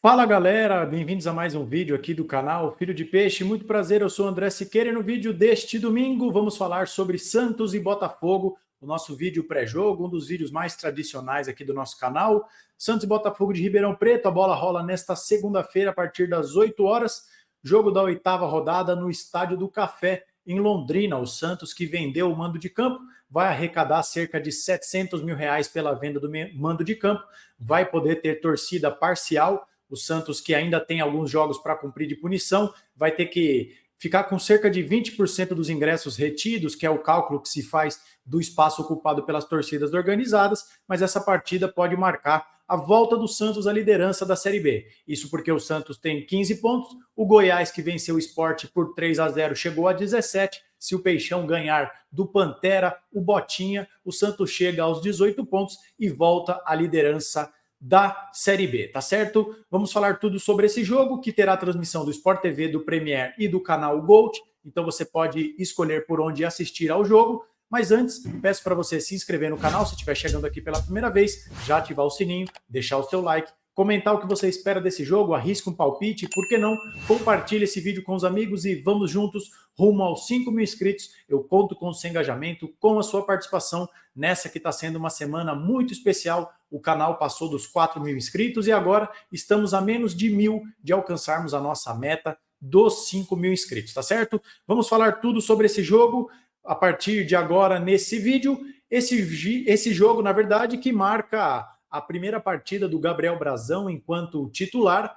Fala galera, bem-vindos a mais um vídeo aqui do canal Filho de Peixe. Muito prazer, eu sou o André Siqueira e no vídeo deste domingo vamos falar sobre Santos e Botafogo, o nosso vídeo pré-jogo, um dos vídeos mais tradicionais aqui do nosso canal. Santos e Botafogo de Ribeirão Preto, a bola rola nesta segunda-feira a partir das 8 horas, jogo da oitava rodada no Estádio do Café, em Londrina. O Santos, que vendeu o mando de campo, vai arrecadar cerca de R$ 700 mil pela venda do mando de campo, vai poder ter torcida parcial. O Santos, que ainda tem alguns jogos para cumprir de punição, vai ter que ficar com cerca de 20% dos ingressos retidos, que é o cálculo que se faz do espaço ocupado pelas torcidas organizadas, mas essa partida pode marcar a volta do Santos à liderança da Série B. Isso porque o Santos tem 15 pontos, o Goiás, que venceu o Sport por 3-0, chegou a 17. Se o Peixão ganhar do Pantera, o Botinha, o Santos chega aos 18 pontos e volta à liderança da Série B, tá certo? Vamos falar tudo sobre esse jogo, que terá transmissão do Sport TV, do Premier e do canal Gold, então você pode escolher por onde assistir ao jogo. Mas antes, peço para você se inscrever no canal, se estiver chegando aqui pela primeira vez, já ativar o sininho, deixar o seu like, comentar o que você espera desse jogo, arrisca um palpite, por que não? Compartilhe esse vídeo com os amigos e vamos juntos rumo aos 5 mil inscritos. Eu conto com o seu engajamento, com a sua participação nessa que está sendo uma semana muito especial. O canal passou dos 4 mil inscritos e agora estamos a menos de 1.000 de alcançarmos a nossa meta dos 5 mil inscritos, tá certo? Vamos falar tudo sobre esse jogo a partir de agora nesse vídeo. Esse jogo, na verdade, que marca a primeira partida do Gabriel Brazão enquanto titular,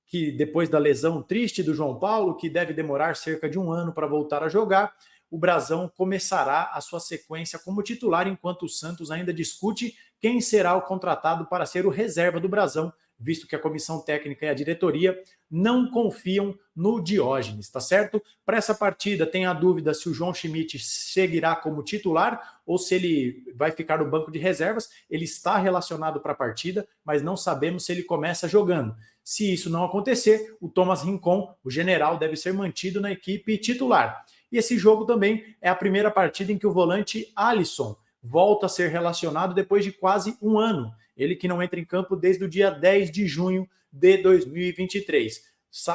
que depois da lesão triste do João Paulo, que deve demorar cerca de um ano para voltar a jogar, o Brazão começará a sua sequência como titular, enquanto o Santos ainda discute quem será o contratado para ser o reserva do Brazão, visto que a comissão técnica e a diretoria não confiam no Diógenes, tá certo? Para essa partida tem a dúvida se o João Schmidt seguirá como titular ou se ele vai ficar no banco de reservas. Ele está relacionado para a partida, mas não sabemos se ele começa jogando. Se isso não acontecer, o Thomas Rincon, o general, deve ser mantido na equipe titular. E esse jogo também é a primeira partida em que o volante Alisson volta a ser relacionado depois de quase um ano. Ele que não entra em campo desde o dia 10 de junho de 2023.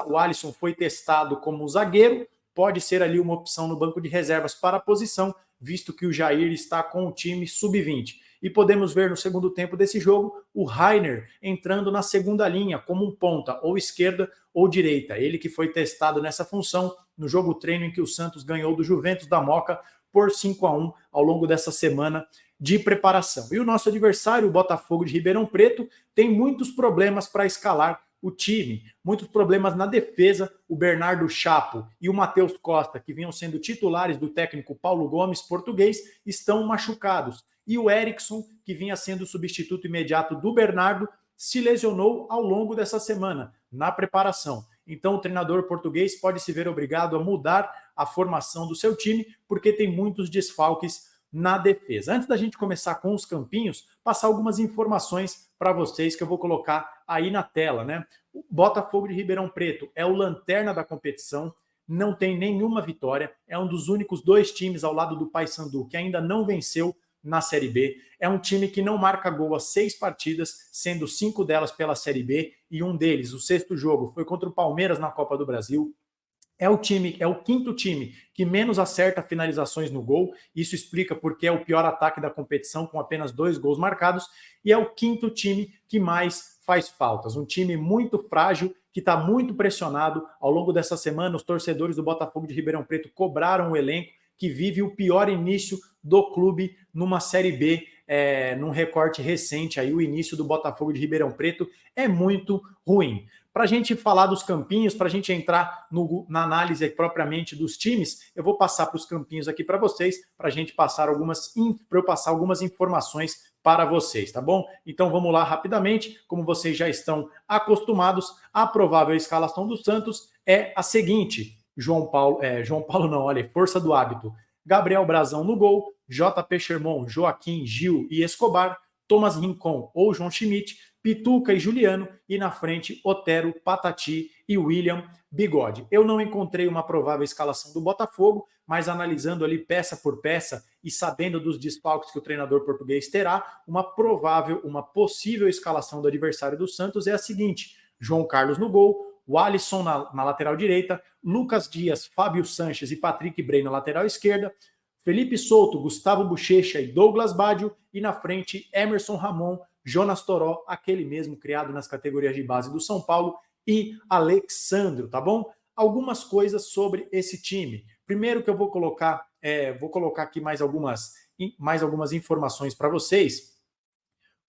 O Alisson foi testado como zagueiro, pode ser ali uma opção no banco de reservas para a posição, visto que o Jair está com o time sub-20. E podemos ver no segundo tempo desse jogo o Rainer entrando na segunda linha como um ponta, ou esquerda ou direita. Ele que foi testado nessa função no jogo treino em que o Santos ganhou do Juventus da Moca por 5-1 ao longo dessa semana de preparação. E o nosso adversário, o Botafogo de Ribeirão Preto, tem muitos problemas para escalar o time, muitos problemas na defesa. O Bernardo Chapo e o Matheus Costa, que vinham sendo titulares do técnico Paulo Gomes, português, estão machucados. E o Erickson, que vinha sendo o substituto imediato do Bernardo, se lesionou ao longo dessa semana, na preparação. Então o treinador português pode se ver obrigado a mudar a formação do seu time, porque tem muitos desfalques na defesa. Antes da gente começar com os campinhos, passar algumas informações para vocês que eu vou colocar aí na tela, né? O Botafogo de Ribeirão Preto é o lanterna da competição, não tem nenhuma vitória, é um dos únicos 2 times ao lado do Paysandu que ainda não venceu na Série B. É um time que não marca gol há 6 partidas, sendo 5 delas pela Série B, e um deles, o 6º jogo, foi contra o Palmeiras na Copa do Brasil. É o 5º time que menos acerta finalizações no gol. Isso explica porque é o pior ataque da competição, com apenas 2 gols marcados. E é o 5º time que mais faz faltas. Um time muito frágil, que está muito pressionado. Ao longo dessa semana, os torcedores do Botafogo de Ribeirão Preto cobraram o elenco, que vive o pior início do clube numa Série B, num recorte recente. Aí o início do Botafogo de Ribeirão Preto é muito ruim. Para a gente falar dos campinhos, para a gente entrar na análise propriamente dos times, eu vou passar para os campinhos aqui para vocês, para eu passar algumas informações para vocês, tá bom? Então vamos lá rapidamente. Como vocês já estão acostumados, a provável escalação do Santos é a seguinte: João Paulo não, olha, força do hábito. Gabriel Brazão no gol, JP Sherman, Joaquim, Gil e Escobar, Thomas Rincon ou João Schmidt, Pituca e Juliano, e na frente Otero, Patati e William Bigode. Eu não encontrei uma provável escalação do Botafogo, mas analisando ali peça por peça e sabendo dos desfalques que o treinador português terá, uma possível escalação do adversário do Santos é a seguinte: João Carlos no gol, o Alisson na lateral direita, Lucas Dias, Fábio Sanches e Patrick Bray na lateral esquerda, Felipe Souto, Gustavo Bochecha e Douglas Baggio, e na frente Emerson Ramon, Jonas Toró, aquele mesmo criado nas categorias de base do São Paulo, e Alexandro, tá bom? Algumas coisas sobre esse time. Primeiro que eu vou colocar aqui mais algumas informações para vocês.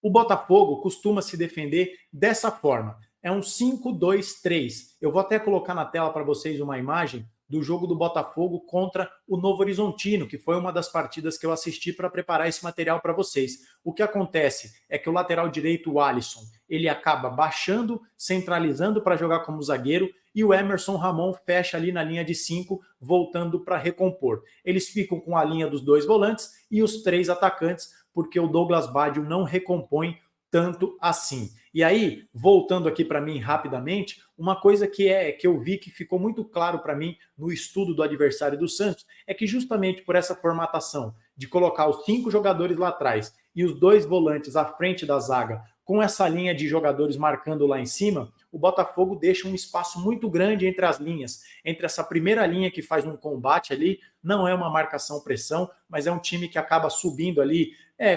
O Botafogo costuma se defender dessa forma. É um 5-2-3. Eu vou até colocar na tela para vocês uma imagem do jogo do Botafogo contra o Novo Horizontino, que foi uma das partidas que eu assisti para preparar esse material para vocês. O que acontece é que o lateral direito, o Alisson, ele acaba baixando, centralizando para jogar como zagueiro, e o Emerson Ramon fecha ali na linha de 5, voltando para recompor. Eles ficam com a linha dos 2 volantes e os 3 atacantes, porque o Douglas Baggio não recompõe tanto assim. E aí, voltando aqui para mim rapidamente, uma coisa que eu vi que ficou muito claro para mim no estudo do adversário do Santos é que justamente por essa formatação de colocar os 5 jogadores lá atrás e os 2 volantes à frente da zaga, com essa linha de jogadores marcando lá em cima, o Botafogo deixa um espaço muito grande entre as linhas, entre essa primeira linha que faz um combate ali, não é uma marcação-pressão, mas é um time que acaba subindo ali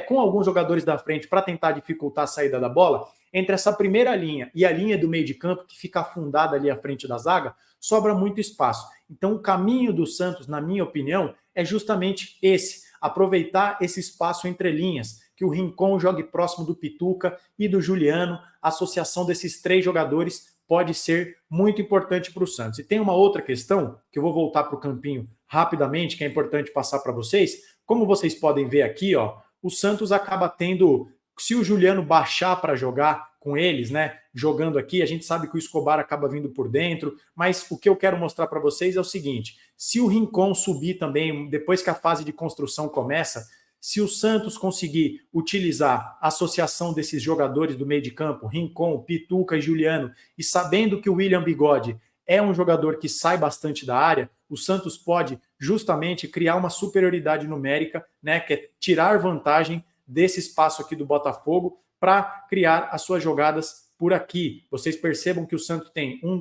com alguns jogadores da frente para tentar dificultar a saída da bola. Entre essa primeira linha e a linha do meio de campo, que fica afundada ali à frente da zaga, sobra muito espaço. Então o caminho do Santos, na minha opinião, é justamente esse, aproveitar esse espaço entre linhas, que o Rincon jogue próximo do Pituca e do Juliano. A associação desses 3 jogadores pode ser muito importante para o Santos. E tem uma outra questão, que eu vou voltar para o campinho rapidamente, que é importante passar para vocês. Como vocês podem ver aqui, ó, o Santos acaba tendo, se o Juliano baixar para jogar com eles, né, jogando aqui, a gente sabe que o Escobar acaba vindo por dentro, mas o que eu quero mostrar para vocês é o seguinte: se o Rincon subir também, depois que a fase de construção começa, se o Santos conseguir utilizar a associação desses jogadores do meio de campo, Rincon, Pituca e Juliano, e sabendo que o William Bigode é um jogador que sai bastante da área, o Santos pode justamente criar uma superioridade numérica, né, que é tirar vantagem desse espaço aqui do Botafogo para criar as suas jogadas por aqui. Vocês percebam que o Santos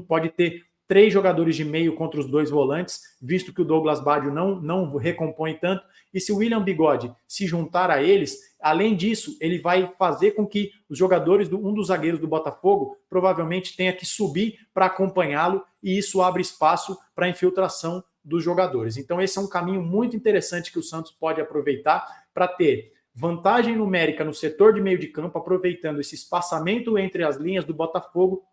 pode ter 3 jogadores de meio contra os 2 volantes, visto que o Douglas Baggio não recompõe tanto, e se o William Bigode se juntar a eles, além disso, ele vai fazer com que os jogadores, um dos zagueiros do Botafogo, provavelmente tenha que subir para acompanhá-lo, e isso abre espaço para a infiltração dos jogadores. Então esse é um caminho muito interessante que o Santos pode aproveitar para ter vantagem numérica no setor de meio de campo, aproveitando esse espaçamento entre as linhas do Botafogo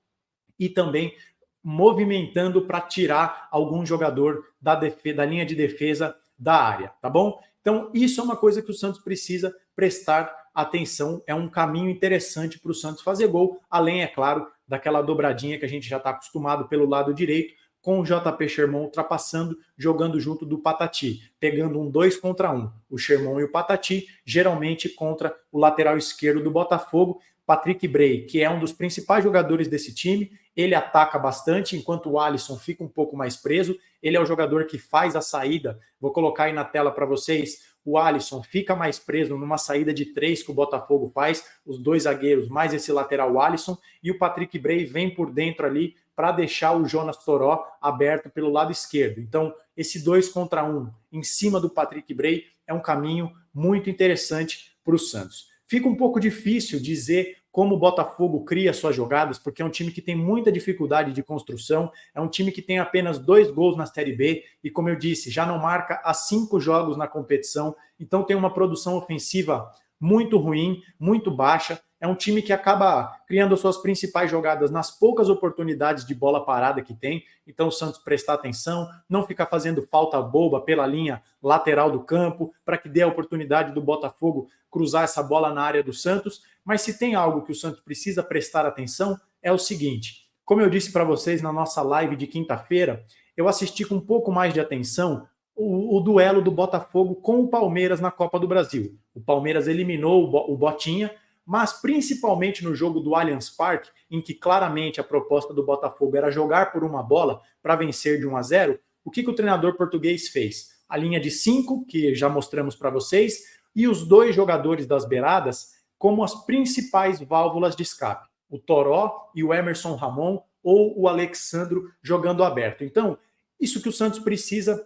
e também movimentando para tirar algum jogador da linha de defesa da área, tá bom? Então, isso é uma coisa que o Santos precisa prestar atenção, é um caminho interessante para o Santos fazer gol, além, é claro, daquela dobradinha que a gente já está acostumado pelo lado direito, com o JP Sherman ultrapassando, jogando junto do Patati, pegando um 2 contra 1, o Sherman e o Patati, geralmente contra o lateral esquerdo do Botafogo, Patrick Bray, que é um dos principais jogadores desse time, ele ataca bastante, enquanto o Alisson fica um pouco mais preso, ele é o jogador que faz a saída, vou colocar aí na tela para vocês, o Alisson fica mais preso numa saída de 3 que o Botafogo faz, os 2 zagueiros, mais esse lateral o Alisson, e o Patrick Bray vem por dentro ali para deixar o Jonas Toró aberto pelo lado esquerdo. Então, esse 2 contra 1 em cima do Patrick Bray é um caminho muito interessante para o Santos. Fica um pouco difícil dizer como o Botafogo cria suas jogadas, porque é um time que tem muita dificuldade de construção, é um time que tem apenas 2 gols na Série B, e como eu disse, já não marca há 5 jogos na competição, então tem uma produção ofensiva muito ruim, muito baixa, é um time que acaba criando as suas principais jogadas nas poucas oportunidades de bola parada que tem, então o Santos prestar atenção, não ficar fazendo falta boba pela linha lateral do campo, para que dê a oportunidade do Botafogo cruzar essa bola na área do Santos, mas se tem algo que o Santos precisa prestar atenção, é o seguinte, como eu disse para vocês na nossa live de quinta-feira, eu assisti com um pouco mais de atenção o duelo do Botafogo com o Palmeiras na Copa do Brasil. O Palmeiras eliminou o Botinha, mas principalmente no jogo do Allianz Parque, em que claramente a proposta do Botafogo era jogar por uma bola para vencer de 1-0, o que o treinador português fez? A linha de 5, que já mostramos para vocês, e os 2 jogadores das beiradas como as principais válvulas de escape. o Toró e o Emerson Ramon ou o Alexandro jogando aberto. Então, isso que o Santos precisa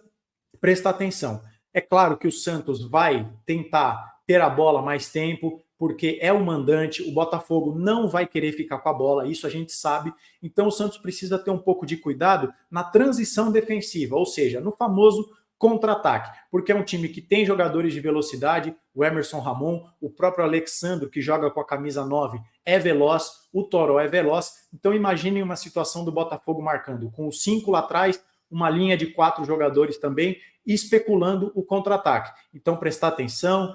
prestar atenção. É claro que o Santos vai tentar ter a bola mais tempo, porque é o mandante, o Botafogo não vai querer ficar com a bola, isso a gente sabe. Então o Santos precisa ter um pouco de cuidado na transição defensiva, ou seja, no famoso contra-ataque, porque é um time que tem jogadores de velocidade, o Emerson Ramon, o próprio Alexandro, que joga com a camisa 9, é veloz, o Toró é veloz. Então imaginem uma situação do Botafogo marcando com os 5 lá atrás, uma linha de 4 jogadores também, especulando o contra-ataque. Então prestar atenção,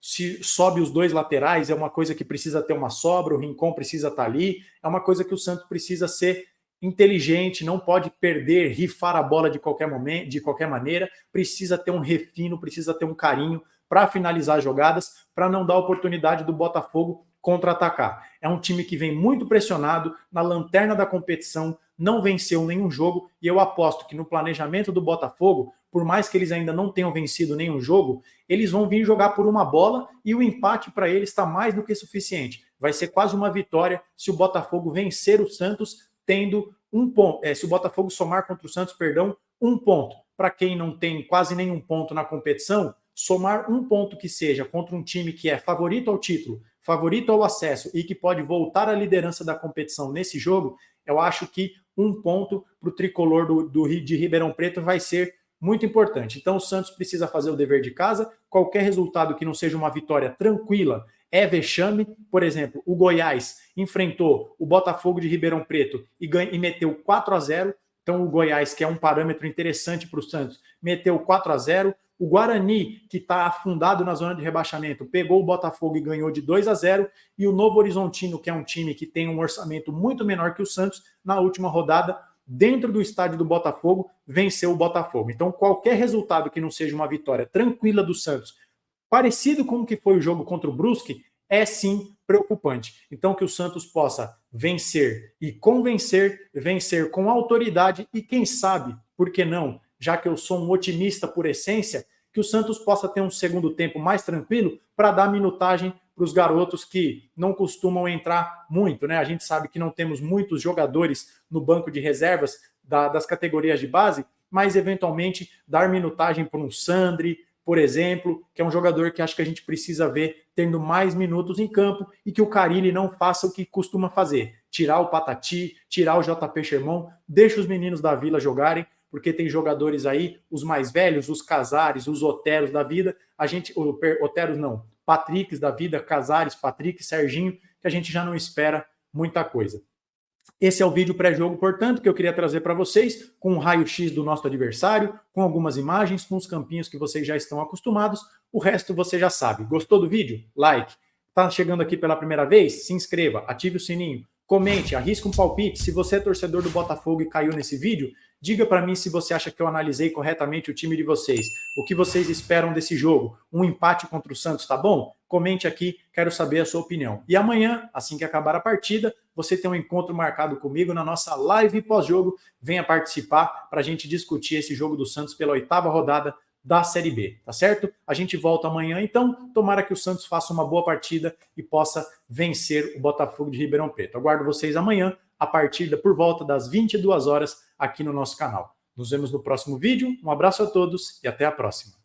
se sobe os 2 laterais, é uma coisa que precisa ter uma sobra, o Rincon precisa estar ali, é uma coisa que o Santos precisa ser inteligente, não pode perder, rifar a bola de qualquer momento, de qualquer maneira, precisa ter um refino, precisa ter um carinho para finalizar jogadas, para não dar oportunidade do Botafogo contra-atacar. É um time que vem muito pressionado, na lanterna da competição, não venceu nenhum jogo, e eu aposto que no planejamento do Botafogo, por mais que eles ainda não tenham vencido nenhum jogo, eles vão vir jogar por uma bola e o empate para eles está mais do que suficiente. Vai ser quase uma vitória se o Botafogo vencer o Santos tendo um ponto. Se o Botafogo somar contra o Santos, perdão, um ponto. Para quem não tem quase nenhum ponto na competição, somar um ponto que seja contra um time que é favorito ao título, favorito ao acesso e que pode voltar à liderança da competição nesse jogo, eu acho que um ponto para o tricolor de Ribeirão Preto vai ser muito importante. Então o Santos precisa fazer o dever de casa, qualquer resultado que não seja uma vitória tranquila é vexame. Por exemplo, o Goiás enfrentou o Botafogo de Ribeirão Preto e meteu 4-0, então o Goiás, que é um parâmetro interessante para o Santos, meteu 4-0. O Guarani, que está afundado na zona de rebaixamento, pegou o Botafogo e ganhou de 2-0. E o Novo Horizontino, que é um time que tem um orçamento muito menor que o Santos, na última rodada, dentro do estádio do Botafogo, venceu o Botafogo. Então, qualquer resultado que não seja uma vitória tranquila do Santos, parecido com o que foi o jogo contra o Brusque, é sim preocupante. Então, que o Santos possa vencer e convencer, vencer com autoridade e, quem sabe, por que não, já que eu sou um otimista por essência, que o Santos possa ter um segundo tempo mais tranquilo para dar minutagem para os garotos que não costumam entrar muito, né? A gente sabe que não temos muitos jogadores no banco de reservas das categorias de base, mas eventualmente dar minutagem para um Sandri, por exemplo, que é um jogador que acho que a gente precisa ver tendo mais minutos em campo, e que o Carille não faça o que costuma fazer, tirar o Patati, tirar o JP Sherman, deixa os meninos da Vila jogarem, porque tem jogadores aí, os mais velhos, os Casares, os Oteros da vida, Oteros não, Patricks da vida, Casares, Patrick, Serginho, que a gente já não espera muita coisa. Esse é o vídeo pré-jogo, portanto, que eu queria trazer para vocês, com um raio-x do nosso adversário, com algumas imagens, com os campinhos que vocês já estão acostumados. O resto você já sabe. Gostou do vídeo? Like. Está chegando aqui pela primeira vez? Se inscreva, ative o sininho, comente, arrisca um palpite. Se você é torcedor do Botafogo e caiu nesse vídeo, diga para mim se você acha que eu analisei corretamente o time de vocês. O que vocês esperam desse jogo? Um empate contra o Santos, tá bom? Comente aqui, quero saber a sua opinião. E amanhã, assim que acabar a partida, você tem um encontro marcado comigo na nossa live pós-jogo. Venha participar para a gente discutir esse jogo do Santos pela 8ª rodada da Série B, tá certo? A gente volta amanhã, então. Tomara que o Santos faça uma boa partida e possa vencer o Botafogo de Ribeirão Preto. Aguardo vocês amanhã, a partida por volta das 22 horas aqui no nosso canal. Nos vemos no próximo vídeo. Um abraço a todos e até a próxima.